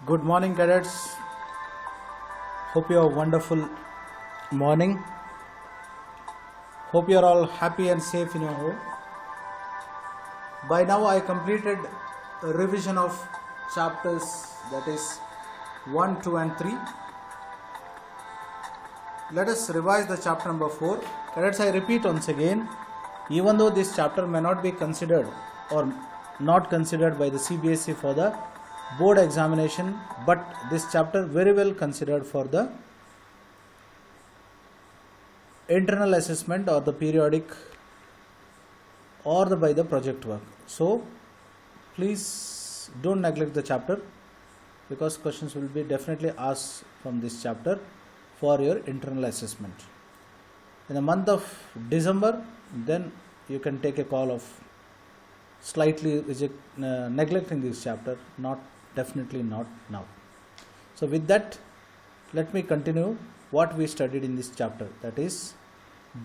Good morning, cadets. Hope you have a wonderful morning. Hope you are all happy and safe in your home. By now, I completed a revision of chapters, that is 1, 2, and 3. Let us revise the chapter number 4. Cadets, I repeat once again, even though this chapter may not be considered or not considered by the CBSE for the board examination, but this chapter very well considered for the internal assessment or the periodic or by the project work. So please don't neglect the chapter, because questions will be definitely asked from this chapter for your internal assessment. In the month of December, then you can take a call of slightly neglecting this chapter, definitely not now. So with that, let me continue what we studied in this chapter, that is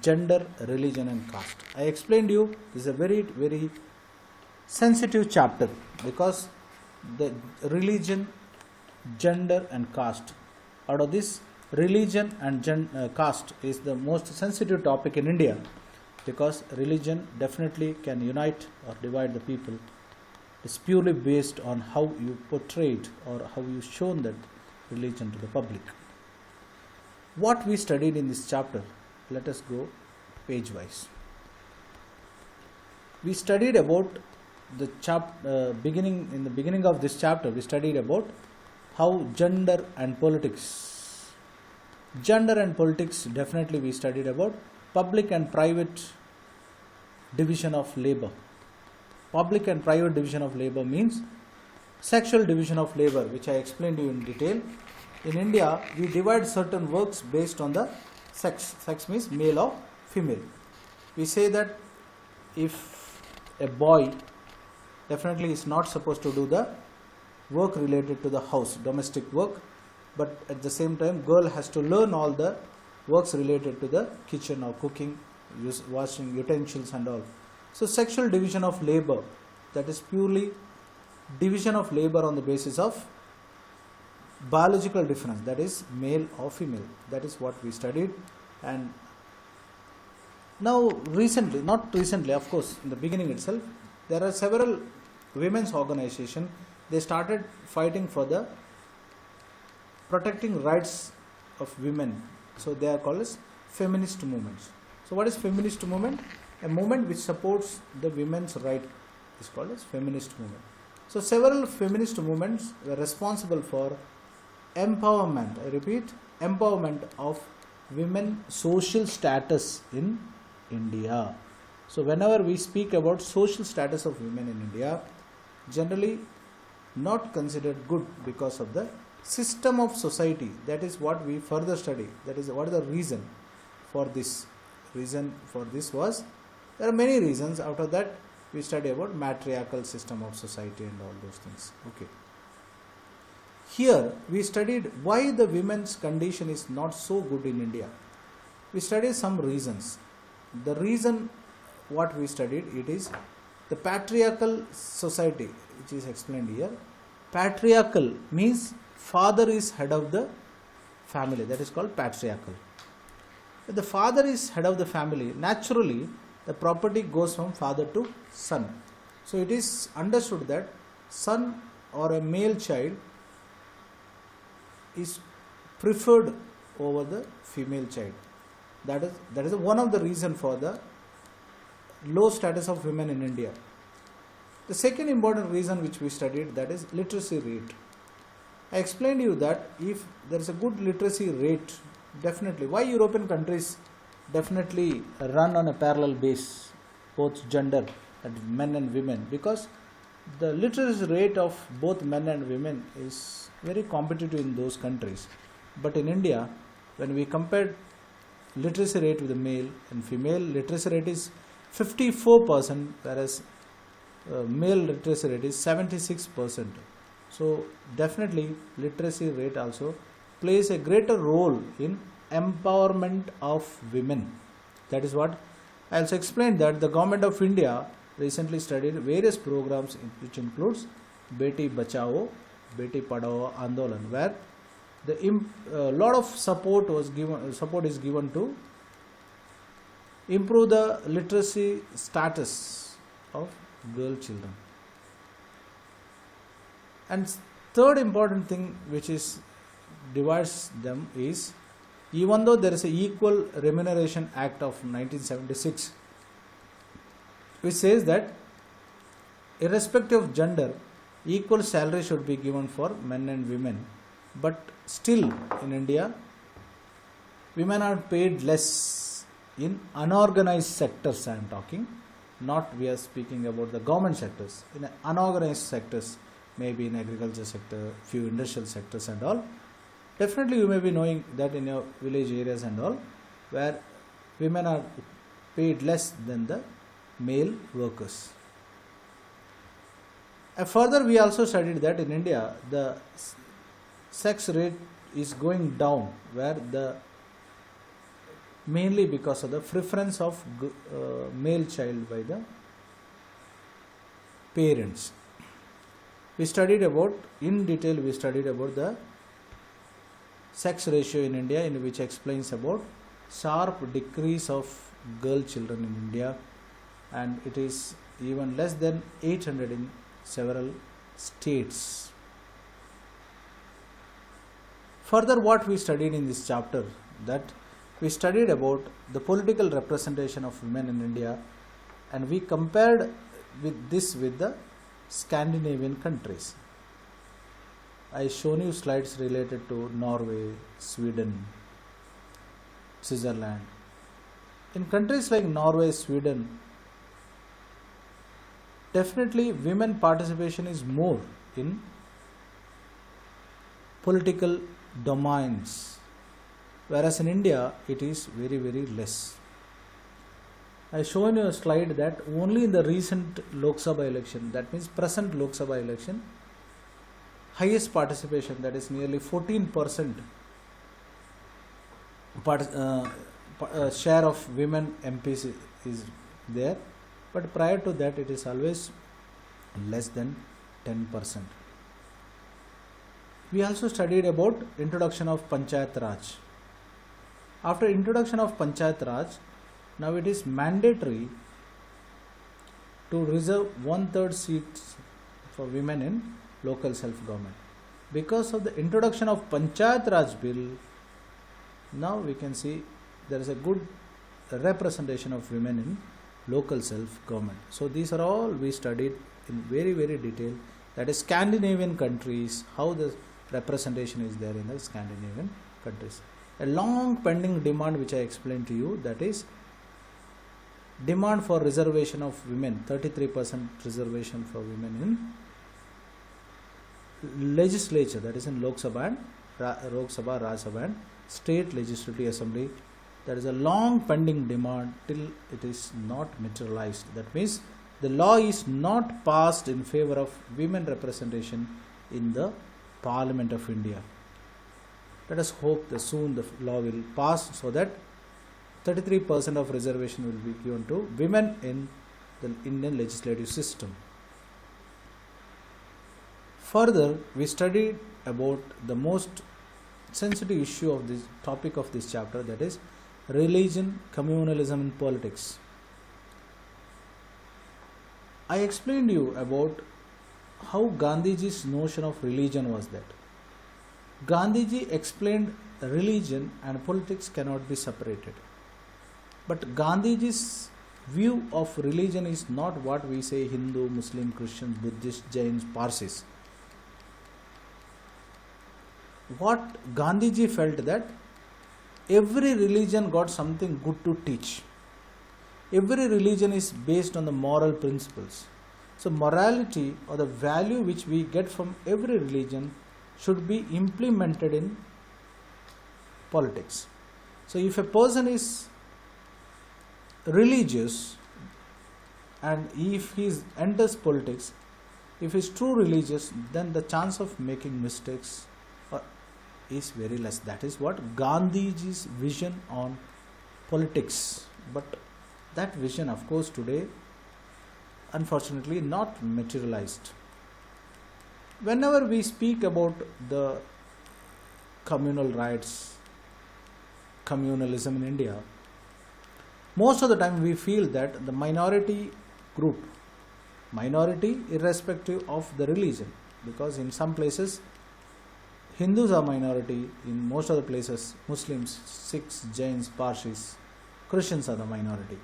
gender, religion and caste. I explained you this is a very, very sensitive chapter, because the religion, gender and caste, out of this religion and caste is the most sensitive topic in India, because religion definitely can unite or divide the people. It's purely based on how you portrayed or how you shown that religion to the public. What we studied in this chapter, let us go page wise. We studied about the beginning of this chapter, we studied about how gender and politics, definitely we studied about public and private division of labor. Public and private division of labor means sexual division of labor, which I explained to you in detail. In India, we divide certain works based on the sex. Sex means male or female. We say that if a boy definitely is not supposed to do the work related to the house, domestic work, but at the same time girl has to learn all the works related to the kitchen or cooking, washing utensils and all. So sexual division of labor, that is purely division of labor on the basis of biological difference, that is male or female. That is what we studied. And now not recently, of course, in the beginning itself, there are several women's organizations. They started fighting for the protecting rights of women. So they are called as feminist movements. So what is feminist movement? A movement which supports the women's right is called as feminist movement. So several feminist movements were responsible for empowerment, I repeat, empowerment of women social status in India. So whenever we speak about social status of women in India, generally not considered good because of the system of society. That is what we further study. That is what is the reason for this. Reason for this was, there are many reasons. Out of that, we study about matriarchal system of society and all those things. Okay. Here we studied why the women's condition is not so good in India. We studied some reasons. The reason what we studied, it is the patriarchal society, which is explained here. Patriarchal means father is head of the family. That is called patriarchal. If the father is head of the family, naturally the property goes from father to son. So it is understood that son or a male child is preferred over the female child. That is one of the reasons for the low status of women in India. The second important reason which we studied, that is literacy rate. I explained to you that if there is a good literacy rate, definitely, why European countries definitely run on a parallel base, both gender, that is men and women, because the literacy rate of both men and women is very competitive in those countries. But in India, when we compare literacy rate with the male and female, literacy rate is 54%, whereas male literacy rate is 76%. So definitely literacy rate also plays a greater role in empowerment of women. That is what I also explained, that the government of India recently studied various programs which includes Beti Bachao, Beti Padhao Andolan, where the lot of support is given to improve the literacy status of girl children. And third important thing which is divides them is, even though there is a Equal Remuneration Act of 1976 which says that irrespective of gender, equal salary should be given for men and women, but still in India women are paid less in unorganized sectors. I am talking, not we are speaking about the government sectors. In unorganized sectors, maybe in agriculture sector, few industrial sectors and all, definitely you may be knowing that in your village areas and all, where women are paid less than the male workers. And further, we also studied that in India the sex rate is going down, where the mainly because of the preference of male child by the parents. We studied about in detail. We studied about the sex ratio in India, in which explains about sharp decrease of girl children in India, and it is even less than 800 in several states. Further, what we studied in this chapter, that we studied about the political representation of women in India, and we compared with this with the Scandinavian countries. I shown you slides related to Norway, Sweden, Switzerland. In countries like Norway, Sweden, definitely women participation is more in political domains, whereas in India it is very, very less. I shown you a slide that only in the recent Lok Sabha election, that means present Lok Sabha election, highest participation, that is nearly 14% share of women MPs is there, but prior to that it is always less than 10%. We also studied about introduction of Panchayat Raj. After introduction of Panchayat Raj, now it is mandatory to reserve 1/3 seats for women in local self-government. Because of the introduction of Panchayat Raj bill, now we can see there is a good representation of women in local self-government. So these are all we studied in very, very detail. That is Scandinavian countries, how the representation is there in the Scandinavian countries. A long pending demand which I explained to you, that is demand for reservation of women, 33% reservation for women in legislature, that is in Lok Sabha and Lok Sabha, Raj Sabha and State Legislative Assembly. There is a long pending demand till it is not materialized. That means the law is not passed in favor of women representation in the Parliament of India. Let us hope that soon the law will pass so that 33% of reservation will be given to women in the Indian legislative system. Further, we studied about the most sensitive issue of this topic of this chapter, that is religion, communalism in politics. I explained you about how Gandhiji's notion of religion was that. Gandhiji explained religion and politics cannot be separated. But Gandhiji's view of religion is not what we say Hindu, Muslim, Christians, Buddhists, Jains, Parsis. What Gandhiji felt that every religion got something good to teach. Every religion is based on the moral principles. So morality or the value which we get from every religion should be implemented in politics. So if a person is religious and if he enters politics, if he is true religious, then the chance of making mistakes is very less. That is what Gandhiji's vision on politics. But that vision, of course, today unfortunately not materialized. Whenever we speak about the communal rights, communalism in India, most of the time we feel that the minority group, minority irrespective of the religion, because in some places Hindus are minority, in most of the places Muslims, Sikhs, Jains, Parsis, Christians are the minority.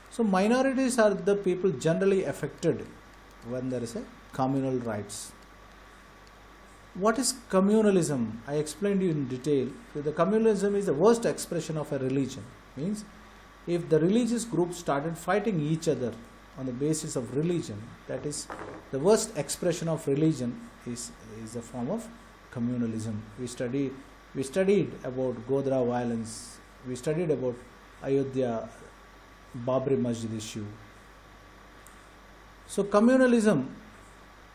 So minorities are the people generally affected when there is a communal rights. What is communalism? I explained you in detail. So the communalism is the worst expression of a religion. Means if the religious groups started fighting each other on the basis of religion, that is the worst expression of religion is a form of communalism. We studied about Godhra violence. We studied about Ayodhya, Babri Masjid issue. So communalism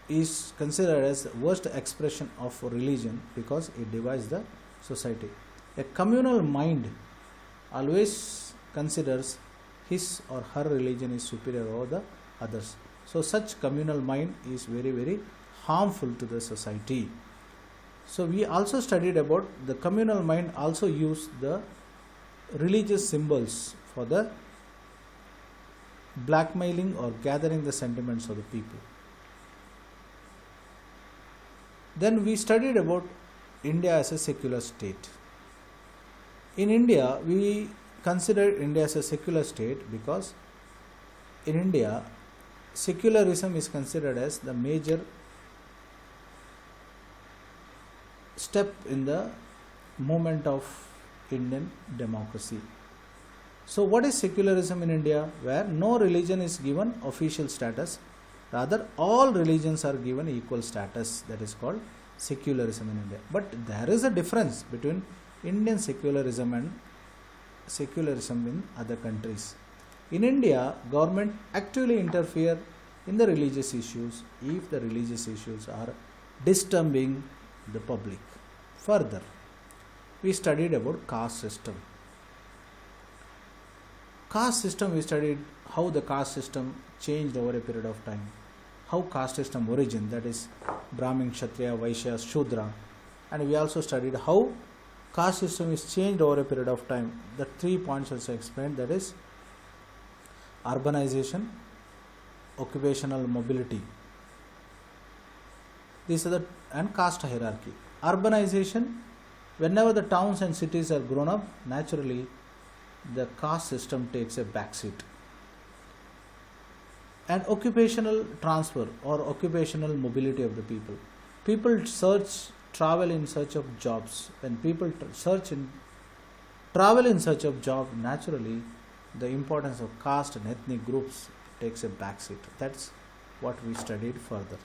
is considered as the worst expression of religion because it divides the society. A communal mind always considers his or her religion is superior over the others. So such communal mind is very, very harmful to the society. So we also studied about the communal mind also used the religious symbols for the blackmailing or gathering the sentiments of the people. Then we studied about India as a secular state. In India, we consider India as a secular state because in India, secularism is considered as the major step in the movement of Indian democracy. So what is secularism in India? Where no religion is given official status, rather all religions are given equal status. That is called secularism in India. But there is a difference between Indian secularism and secularism in other countries. In India, government actively interfere in the religious issues if the religious issues are disturbing the public. Further, we studied about caste system. Caste system, we studied how the caste system changed over a period of time. How caste system origin, that is Brahmin, Kshatriya, Vaishya, Shudra. And we also studied how caste system is changed over a period of time. The 3 points also explained, that is urbanization, occupational mobility. These are the, and caste hierarchy. Urbanization, whenever the towns and cities are grown up, naturally the caste system takes a backseat. And occupational transfer or occupational mobility of the people. People travel in search of jobs. When people travel in search of job, naturally the importance of caste and ethnic groups takes a backseat. That's what we studied further.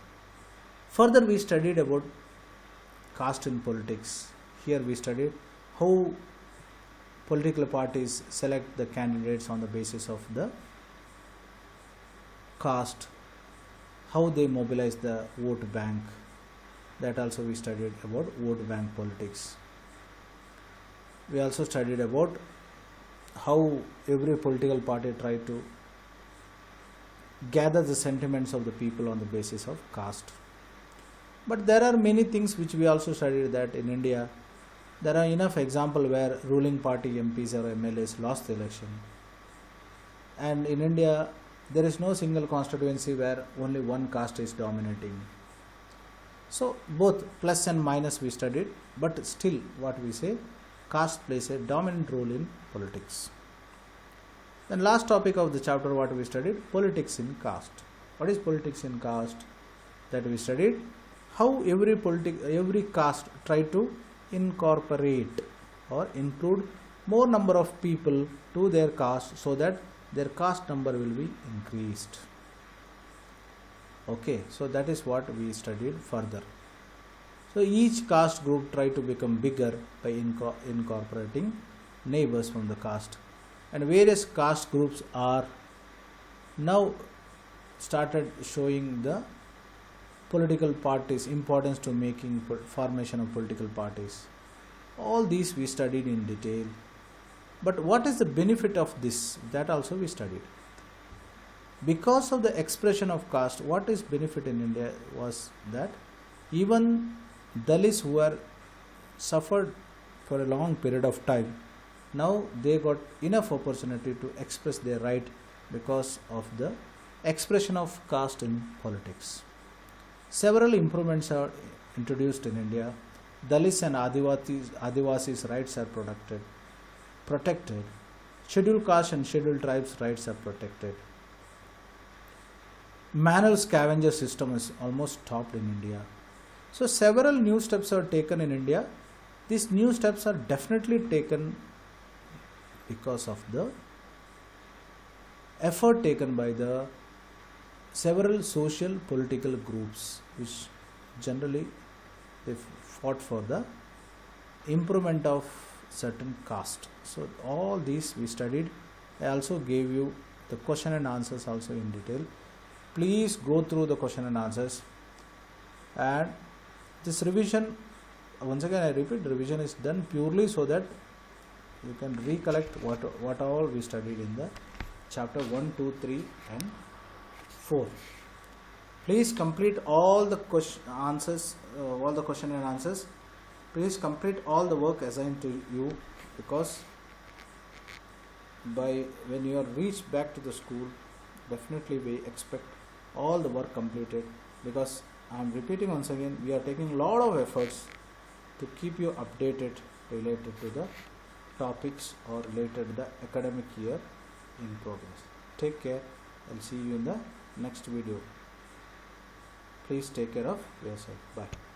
Further, we studied about caste in politics. Here we studied how political parties select the candidates on the basis of the caste, how they mobilize the vote bank. That also we studied about vote bank politics. We also studied about how every political party tried to gather the sentiments of the people on the basis of caste. But there are many things which we also studied, that in India there are enough examples where ruling party MPs or MLAs lost the election. And in India there is no single constituency where only one caste is dominating. So both plus and minus we studied, but still what we say, caste plays a dominant role in politics. Then last topic of the chapter what we studied, politics in caste. What is politics in caste? That we studied how every caste try to incorporate or include more number of people to their caste so that their caste number will be increased. Okay, so that is what we studied further. So each caste group try to become bigger by incorporating neighbors from the caste, and various caste groups are now started showing the political parties importance to making formation of political parties. All these we studied in detail. But what is the benefit of this? That also we studied. Because of the expression of caste, what is benefit in India was that Even Dalits who were suffered for a long period of time, now they got enough opportunity to express their right because of the expression of caste in politics. Several improvements are introduced in India. Dalits and Adivasis rights are protected. Scheduled caste and scheduled tribes rights are protected. Manual scavenger system is almost stopped in India. So several new steps are taken in India. These new steps are definitely taken because of the effort taken by the several social political groups which generally they fought for the improvement of certain caste. So all these we studied. I also gave you the question and answers also in detail. Please go through the question and answers, and this revision, once again I repeat, revision is done purely so that you can recollect what all we studied in the chapter 1, 2, 3 and 4. Please complete all the question and answers. Please complete all the work assigned to you, because when you are reached back to the school, definitely we expect all the work completed, because I am repeating once again, we are taking a lot of efforts to keep you updated related to the topics or related to the academic year in progress. Take care. I'll see you in the next video. Please take care of yourself. Bye.